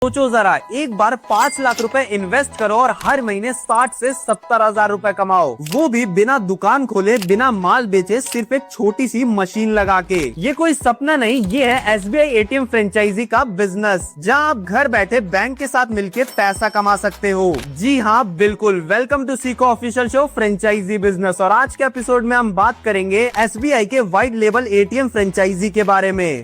सोचो जरा, एक बार 5 लाख रुपए इन्वेस्ट करो और हर महीने 60 से 70 हजार रुपए कमाओ, वो भी बिना दुकान खोले, बिना माल बेचे, सिर्फ एक छोटी सी मशीन लगा के। ये कोई सपना नहीं, ये है SBI ATM फ्रेंचाइजी का बिजनेस, जहां आप घर बैठे बैंक के साथ मिलके पैसा कमा सकते हो। जी हाँ, बिल्कुल। Welcome to Seeko official show franchise business. और आज के एपिसोड में हम बात करेंगे SBI के व्हाइट लेबल ATM फ्रेंचाइजी के बारे में।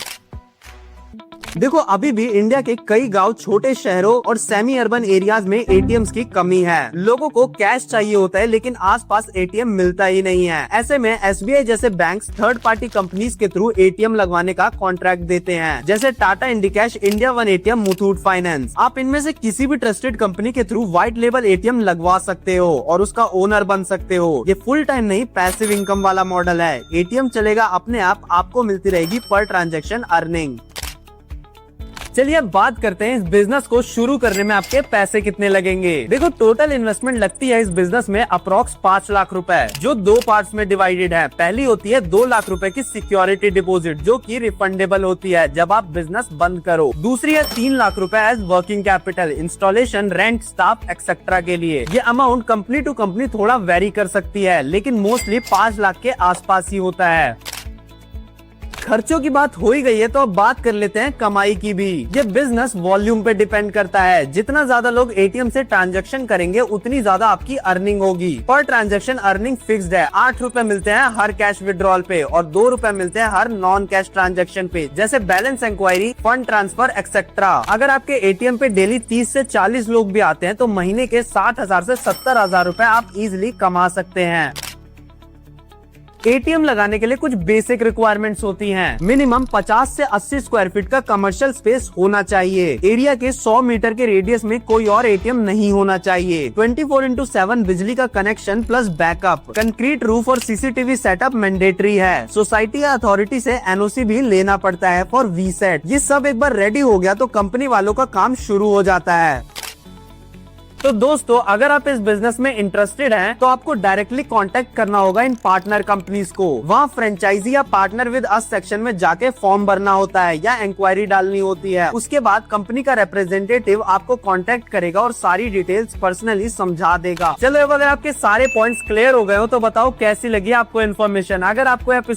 देखो, अभी भी इंडिया के कई गांव, छोटे शहरों और सेमी अर्बन एरियाज में ATMs की कमी है। लोगों को कैश चाहिए होता है, लेकिन आसपास ATM मिलता ही नहीं है। ऐसे में SBI जैसे बैंक्स थर्ड पार्टी कंपनीज के थ्रू ATM लगवाने का कॉन्ट्रैक्ट देते हैं, जैसे Tata Indicash, India one ATM, Muthoot finance. आप इनमें से किसी भी ट्रस्टेड कंपनी के थ्रू व्हाइट लेबल ATM लगवा सकते हो और उसका ओनर बन सकते हो। ये फुल टाइम नहीं, पैसिव इनकम वाला मॉडल है। ATM चलेगा अपने आप, आपको मिलती रहेगी पर ट्रांजैक्शन अर्निंग। चलिए अब बात करते हैं इस बिजनेस को शुरू करने में आपके पैसे कितने लगेंगे। देखो, टोटल इन्वेस्टमेंट लगती है इस बिजनेस में अप्रॉक्स 5 लाख रुपए, जो 2 पार्ट्स में डिवाइडेड है। पहली होती है 2 लाख रुपए की सिक्योरिटी डिपॉजिट, जो कि रिफंडेबल होती है जब आप बिजनेस बंद करो। दूसरी है 3 लाख रुपए as working capital, installation, rent, staff etcetera के लिए। ये अमाउंट कंपनी टू कंपनी थोड़ा वेरी कर सकती है, लेकिन मोस्टली 5 लाख के आसपास ही होता है। खर्चों की बात हो ही गई है, तो अब बात कर लेते हैं कमाई की भी। ये बिजनेस वॉल्यूम पे डिपेंड करता है। जितना ज्यादा लोग ATM से ट्रांजैक्शन करेंगे, उतनी ज्यादा आपकी अर्निंग होगी। पर ट्रांजैक्शन अर्निंग फिक्स्ड है। 8 रुपए मिलते हैं हर कैश विड्रॉल पे और 2 रुपए मिलते हैं हर नॉन कैश ट्रांजैक्शन पे, जैसे balance inquiry, fund transfer etcetera. अगर आपके ATM पे डेली 30 से 40 लोग भी आते हैं, तो महीने के 60,000 से 70,000 रुपए आप इजिली कमा सकते हैं। ATM लगाने के लिए कुछ बेसिक रिक्वायरमेंट्स होती हैं। मिनिमम 50 से 80 स्क्वायर फीट का कमर्शियल स्पेस होना चाहिए। एरिया के 100 मीटर के रेडियस में कोई और ATM नहीं होना चाहिए। 24/7 बिजली का connection plus backup. Concrete roof और CCTV सेटअप मैंडेटरी है। सोसाइटी या अथॉरिटी से NOC भी लेना पड़ता है फॉर VSET। ये सब एक बार रेडी हो गया तो कंपनी वालों का काम शुरू हो जाता है। तो दोस्तों, अगर आप इस बिजनेस में इंटरेस्टेड हैं, तो आपको डायरेक्टली कांटेक्ट करना होगा इन पार्टनर कंपनीज को। वहाँ फ्रेंचाइजी या पार्टनर विद अस सेक्शन में जाके फॉर्म भरना होता है या इंक्वायरी डालनी होती है। उसके बाद कंपनी का रिप्रेजेंटेटिव आपको कांटेक्ट करेगा और सारी डिटेल्स पर्सनली समझा देगा। चलो, अगर आपके सारे पॉइंट्स क्लियर हो गए हो, तो बताओ कैसी लगी आपको इन्फॉर्मेशन। अगर आपको एपिसोड